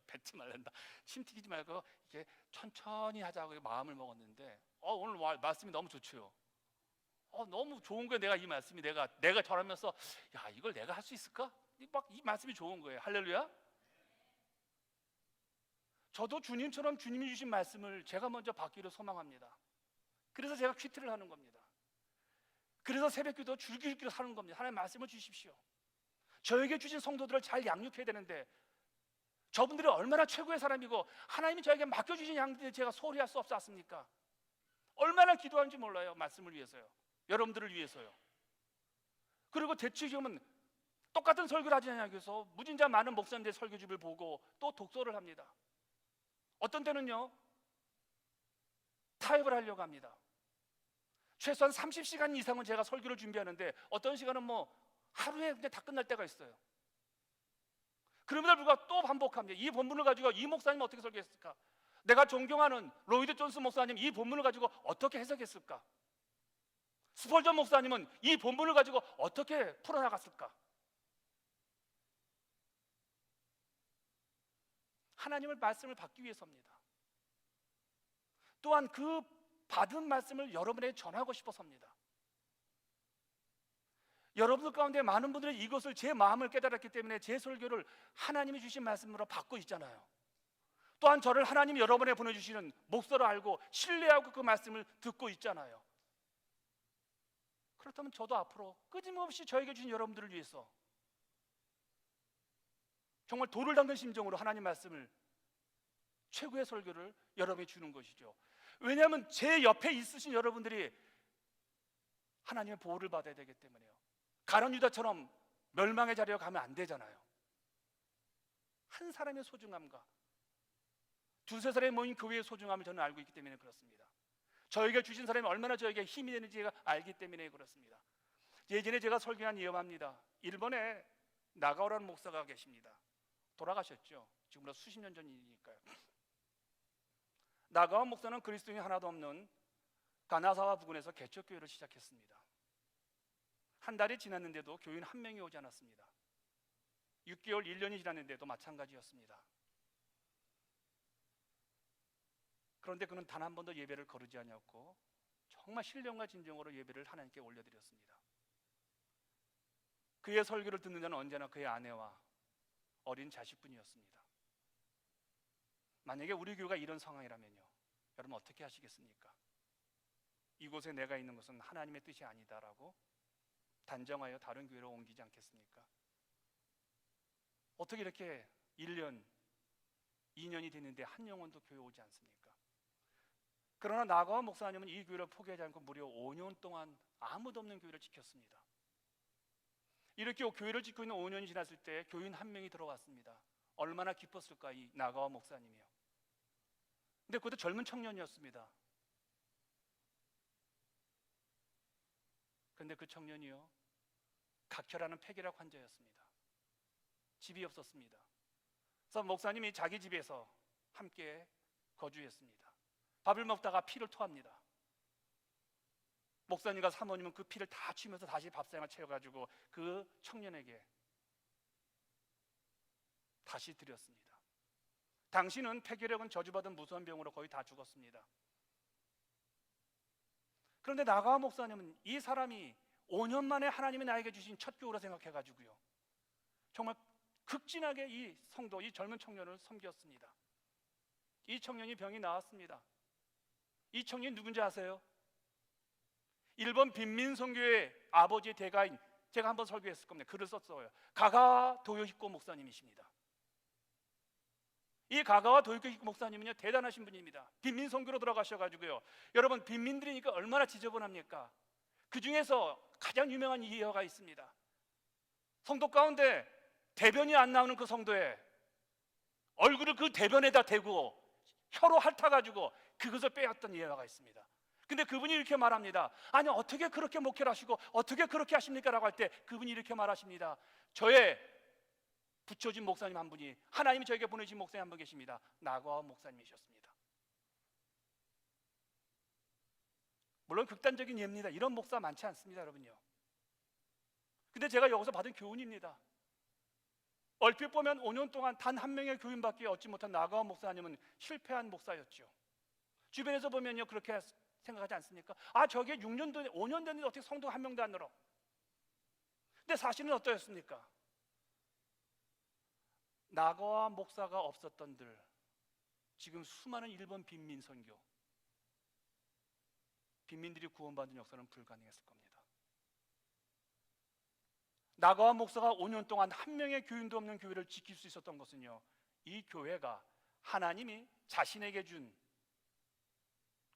뱉지 말란다. 침 튀기지 말고 이렇게 천천히 하자고 마음을 먹었는데 오늘 말씀이 너무 좋죠. 너무 좋은 거예요. 내가 이 말씀이 내가 저러면서 야, 이걸 내가 할 수 있을까? 막 이 말씀이 좋은 거예요. 할렐루야. 저도 주님처럼 주님이 주신 말씀을 제가 먼저 받기를 소망합니다. 그래서 제가 퀴트를 하는 겁니다. 그래서 새벽기도 줄기줄기로 사는 겁니다. 하나님 말씀을 주십시오. 저에게 주신 성도들을 잘 양육해야 되는데 저분들이 얼마나 최고의 사람이고 하나님이 저에게 맡겨주신 양들을 제가 소홀히 할 수 없지 않습니까? 얼마나 기도하는지 몰라요. 말씀을 위해서요. 여러분들을 위해서요. 그리고 대치경은 똑같은 설교를 하지 않냐고 해서 무진자 많은 목사님들의 설교집을 보고 또 독서를 합니다. 어떤 때는요 타협을 하려고 합니다. 최소한 30시간 이상은 제가 설교를 준비하는데 어떤 시간은 뭐 하루에 그냥 다 끝날 때가 있어요. 그럼에도 불구하고 또 반복합니다. 이 본문을 가지고 이 목사님 어떻게 설교했을까? 내가 존경하는 로이드 존스 목사님 이 본문을 가지고 어떻게 해석했을까? 스펄전 목사님은 이 본문을 가지고 어떻게 풀어나갔을까? 하나님의 말씀을 받기 위해서입니다. 또한 그 받은 말씀을 여러분에게 전하고 싶어서입니다. 여러분들 가운데 많은 분들이 이것을 제 마음을 깨달았기 때문에 제 설교를 하나님이 주신 말씀으로 받고 있잖아요. 또한 저를 하나님이 여러분에 보내주시는 목사로 알고 신뢰하고 그 말씀을 듣고 있잖아요. 그렇다면 저도 앞으로 끊임없이 저에게 주신 여러분들을 위해서 정말 돌을 닦는 심정으로 하나님 말씀을 최고의 설교를 여러분에게 주는 것이죠. 왜냐하면 제 옆에 있으신 여러분들이 하나님의 보호를 받아야 되기 때문에요. 가룟 유다처럼 멸망의 자리에 가면 안 되잖아요. 한 사람의 소중함과 두세 사람이 모인 교회의 소중함을 저는 알고 있기 때문에 그렇습니다. 저에게 주신 사람이 얼마나 저에게 힘이 되는지 제가 알기 때문에 그렇습니다. 예전에 제가 설교한 예언합니다. 일본에 나가오라는 목사가 계십니다. 돌아가셨죠. 지금부터 수십 년 전이니까요. 나가오 목사는 그리스도인이 하나도 없는 가나사와 부근에서 개척교회를 시작했습니다. 한 달이 지났는데도 교인 한 명이 오지 않았습니다. 6개월, 1년이 지났는데도 마찬가지였습니다. 그런데 그는 단 한 번도 예배를 거르지 않았고 정말 신령과 진정으로 예배를 하나님께 올려드렸습니다. 그의 설교를 듣는 자는 언제나 그의 아내와 어린 자식뿐이었습니다. 만약에 우리 교회가 이런 상황이라면요, 여러분 어떻게 하시겠습니까? 이곳에 내가 있는 것은 하나님의 뜻이 아니다라고 단정하여 다른 교회로 옮기지 않겠습니까? 어떻게 이렇게 1년, 2년이 됐는데 한 영혼도 교회 오지 않습니까? 그러나 나가와 목사님은 이 교회를 포기하지 않고 무려 5년 동안 아무도 없는 교회를 지켰습니다. 이렇게 교회를 짓고 있는 5년이 지났을 때 교인 한 명이 들어왔습니다. 얼마나 기뻤을까 이 나가와 목사님이요. 근데 그것도 젊은 청년이었습니다. 그런데 그 청년이요, 각혈하는 폐결핵 환자였습니다. 집이 없었습니다. 그래서 목사님이 자기 집에서 함께 거주했습니다. 밥을 먹다가 피를 토합니다. 목사님과 사모님은 그 피를 다 치면서 다시 밥상을 채워가지고 그 청년에게 다시 드렸습니다. 당신은 폐결핵은 저주받은 무서운 병으로 거의 다 죽었습니다. 그런데 나가와 목사님은 이 사람이 5년 만에 하나님이 나에게 주신 첫 교우라 생각해가지고요, 정말 극진하게 이 성도, 이 젊은 청년을 섬겼습니다. 이 청년이 병이 나았습니다. 이 청년이 누군지 아세요? 일본 빈민선교의 아버지의 대가인, 제가 한번 설교했을 겁니다. 글을 썼어요. 가가와 도요히코 목사님이십니다. 이 가가와 도요히코 목사님은요, 대단하신 분입니다. 빈민선교로 들어가셔가지고요, 여러분 빈민들이니까 얼마나 지저분합니까? 그 중에서 가장 유명한 이어가 있습니다. 성도 가운데 대변이 안 나오는 그 성도에 얼굴을 그 대변에다 대고 혀로 핥아가지고 그것을 빼앗던 예화가 있습니다. 근데 그분이 이렇게 말합니다. 아니 어떻게 그렇게 목회를 하시고 어떻게 그렇게 하십니까? 라고 할 때 그분이 이렇게 말하십니다. 저의 붙여진 목사님 한 분이, 하나님이 저에게 보내신 목사님 한 분 계십니다. 나가와 목사님이셨습니다. 물론 극단적인 예입니다. 이런 목사 많지 않습니다, 여러분요. 근데 제가 여기서 받은 교훈입니다. 얼핏 보면 5년 동안 단 한 명의 교인밖에 얻지 못한 나가와 목사님은 실패한 목사였죠. 주변에서 보면요, 그렇게 생각하지 않습니까? 아, 저게 6년 전, 5년 됐는데 어떻게 성도 한 명도 안 늘어? 근데 사실은 어떠했습니까? 나가와 목사가 없었던들 지금 수많은 일본 빈민 선교, 빈민들이 구원받은 역사는 불가능했을 겁니다. 나가와 목사가 5년 동안 한 명의 교인도 없는 교회를 지킬 수 있었던 것은요, 이 교회가 하나님이 자신에게 준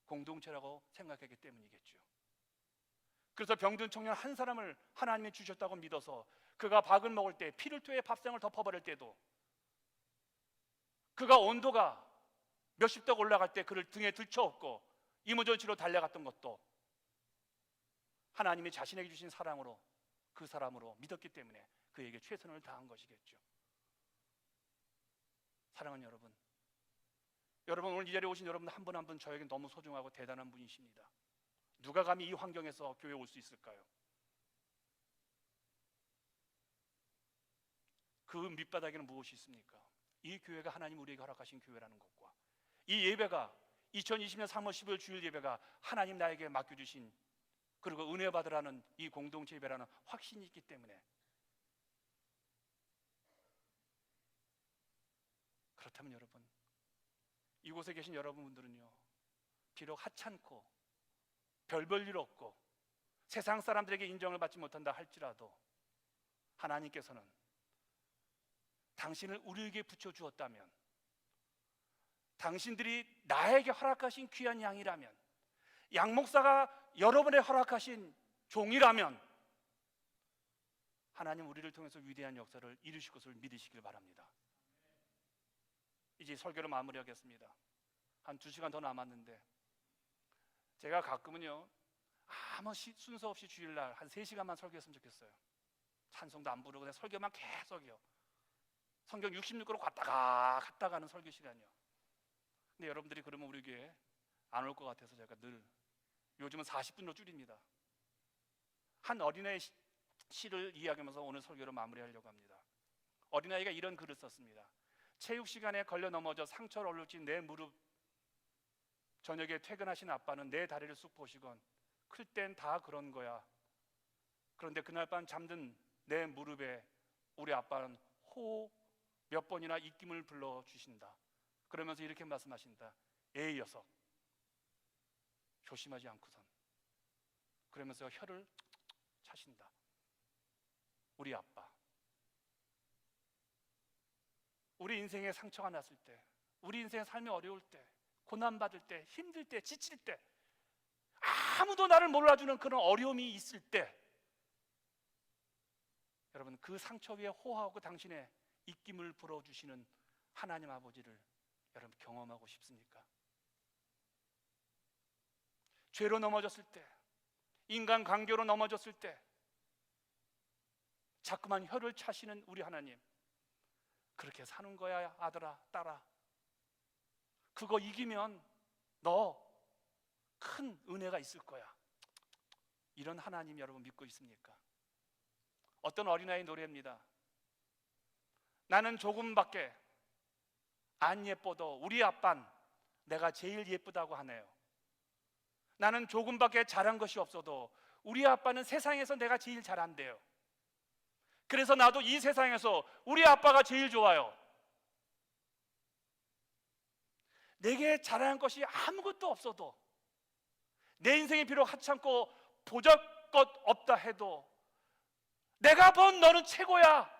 공동체라고 생각했기 때문이겠죠. 그래서 병든 청년 한 사람을 하나님이 주셨다고 믿어서 그가 밥을 먹을 때, 피를 토해 밥상을 덮어버릴 때도, 그가 온도가 몇십 도 올라갈 때 그를 등에 들쳐업고 이모저치로 달려갔던 것도 하나님이 자신에게 주신 사랑으로, 그 사람으로 믿었기 때문에 그에게 최선을 다한 것이겠죠. 사랑하는 여러분, 여러분 오늘 이 자리에 오신 여러분 한 분 한 분 저에게 너무 소중하고 대단한 분이십니다. 누가 감히 이 환경에서 교회에 올 수 있을까요? 그 밑바닥에는 무엇이 있습니까? 이 교회가 하나님 우리에게 허락하신 교회라는 것과 이 예배가 2020년 3월 15일 주일 예배가 하나님 나에게 맡겨주신, 그리고 은혜 받으라는 이 공동체 예배라는 확신이 있기 때문에, 그렇다면 여러분, 이곳에 계신 여러분들은요, 비록 하찮고 별 볼 일 없고 세상 사람들에게 인정을 받지 못한다 할지라도 하나님께서는 당신을 우리에게 붙여주었다면, 당신들이 나에게 허락하신 귀한 양이라면, 양 목사가 여러분의 허락하신 종이라면 하나님 우리를 통해서 위대한 역사를 이루실 것을 믿으시길 바랍니다. 이제 설교를 마무리하겠습니다. 한 2시간 더 남았는데, 제가 가끔은요 아무 순서 없이 주일날 한 3시간만 설교했으면 좋겠어요. 찬송도 안 부르고 그냥 설교만 계속이요. 성경 66권으로 갔다가 하는 설교 시간이요. 근데 여러분들이 그러면 우리 교회 안 올 것 같아서 제가 늘 요즘은 40분으로 줄입니다. 한 어린애 시를 이야기하면서 오늘 설교를 마무리하려고 합니다. 어린아이가 이런 글을 썼습니다. 체육 시간에 걸려 넘어져 상처를 얼룩진 내 무릎, 저녁에 퇴근하신 아빠는 내 다리를 쑥 보시곤 클 땐 다 그런 거야. 그런데 그날 밤 잠든 내 무릎에 우리 아빠는 호 몇 번이나 입김을 불러주신다. 그러면서 이렇게 말씀하신다. 에이 녀석, 조심하지 않고선. 그러면서 혀를 차신다. 우리 아빠. 우리 인생에 상처가 났을 때, 우리 인생의 삶이 어려울 때, 고난받을 때, 힘들 때, 지칠 때, 아무도 나를 몰라주는 그런 어려움이 있을 때, 여러분 그 상처 위에 호하고 당신의 입김을 불어주시는 하나님 아버지를 여러분 경험하고 싶습니까? 죄로 넘어졌을 때, 인간 관계로 넘어졌을 때 자꾸만 혀를 차시는 우리 하나님, 그렇게 사는 거야 아들아 딸아. 그거 이기면 너 큰 은혜가 있을 거야. 이런 하나님 여러분 믿고 있습니까? 어떤 어린아이 노래입니다. 나는 조금밖에 안 예뻐도 우리 아빤 내가 제일 예쁘다고 하네요. 나는 조금밖에 잘한 것이 없어도 우리 아빠는 세상에서 내가 제일 잘한대요. 그래서 나도 이 세상에서 우리 아빠가 제일 좋아요. 내게 잘한 것이 아무것도 없어도, 내 인생이 비록 하찮고 보잘것 없다 해도 내가 본 너는 최고야.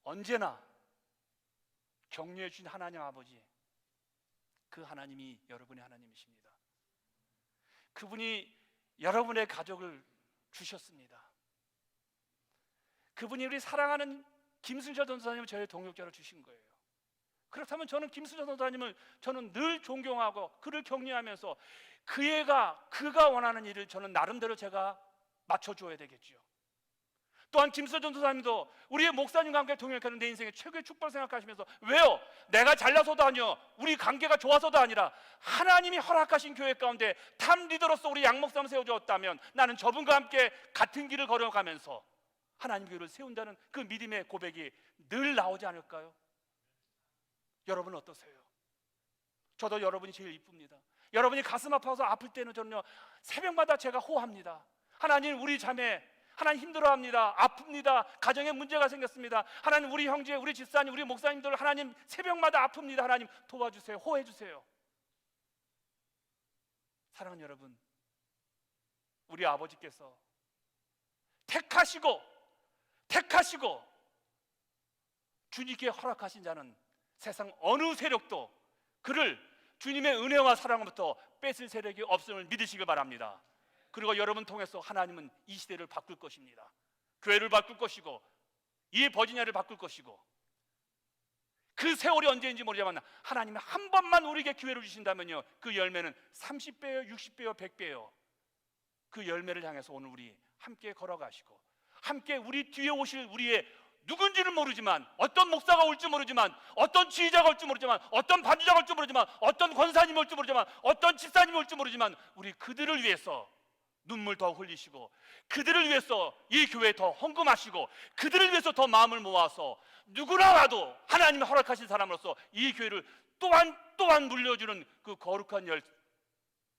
언제나 격려해 주신 하나님 아버지, 그 하나님이 여러분의 하나님이십니다. 그분이 여러분의 가족을 주셨습니다. 그분이 우리 사랑하는 김순철 전도사님을 저의 동역자로 주신 거예요. 그렇다면 저는 김순철 전도사님을 저는 늘 존경하고 그를 격려하면서 그가 원하는 일을 저는 나름대로 제가 맞춰줘야 되겠죠. 또한 김순철 전도사님도 우리의 목사님과 함께 동역하는 내 인생의 최고의 축복을 생각하시면서, 왜요? 내가 잘나서도 아니요, 우리 관계가 좋아서도 아니라 하나님이 허락하신 교회 가운데 탑 리더로서 우리 양 목사님을 세워주었다면 나는 저분과 함께 같은 길을 걸어가면서 하나님 교회를 세운다는 그 믿음의 고백이 늘 나오지 않을까요? 여러분 어떠세요? 저도 여러분이 제일 이쁩니다. 여러분이 가슴 아파서 아플 때는 저는요 새벽마다 제가 호합니다. 하나님 우리 자매 하나님 힘들어합니다. 아픕니다. 가정에 문제가 생겼습니다. 하나님 우리 형제, 우리 집사님, 우리 목사님들 하나님 새벽마다 아픕니다. 하나님 도와주세요. 호해주세요. 사랑하는 여러분, 우리 아버지께서 택하시고 주님께 허락하신 자는 세상 어느 세력도 그를 주님의 은혜와 사랑으로부터 뺏을 세력이 없음을 믿으시길 바랍니다. 그리고 여러분 통해서 하나님은 이 시대를 바꿀 것입니다. 교회를 바꿀 것이고 이 버지니아를 바꿀 것이고, 그 세월이 언제인지 모르지만 하나님이 한 번만 우리에게 기회를 주신다면요, 그 열매는 30배요 60배요 100배요. 그 열매를 향해서 오늘 우리 함께 걸어가시고, 함께 우리 뒤에 오실 우리의 누군지는 모르지만, 어떤 목사가 올지 모르지만, 어떤 지휘자가 올지 모르지만, 어떤 반주자가 올지 모르지만, 어떤 권사님이 올지 모르지만, 어떤 집사님이 올지 모르지만, 우리 그들을 위해서 눈물 더 흘리시고, 그들을 위해서 이 교회에 더 헌금하시고, 그들을 위해서 더 마음을 모아서 누구나 와도 하나님이 허락하신 사람으로서 이 교회를 또한 물려주는 그 거룩한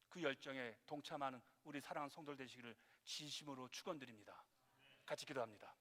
그 열정에 동참하는 우리 사랑하는 성도들 되시기를 진심으로 축원드립니다. 같이 기도합니다.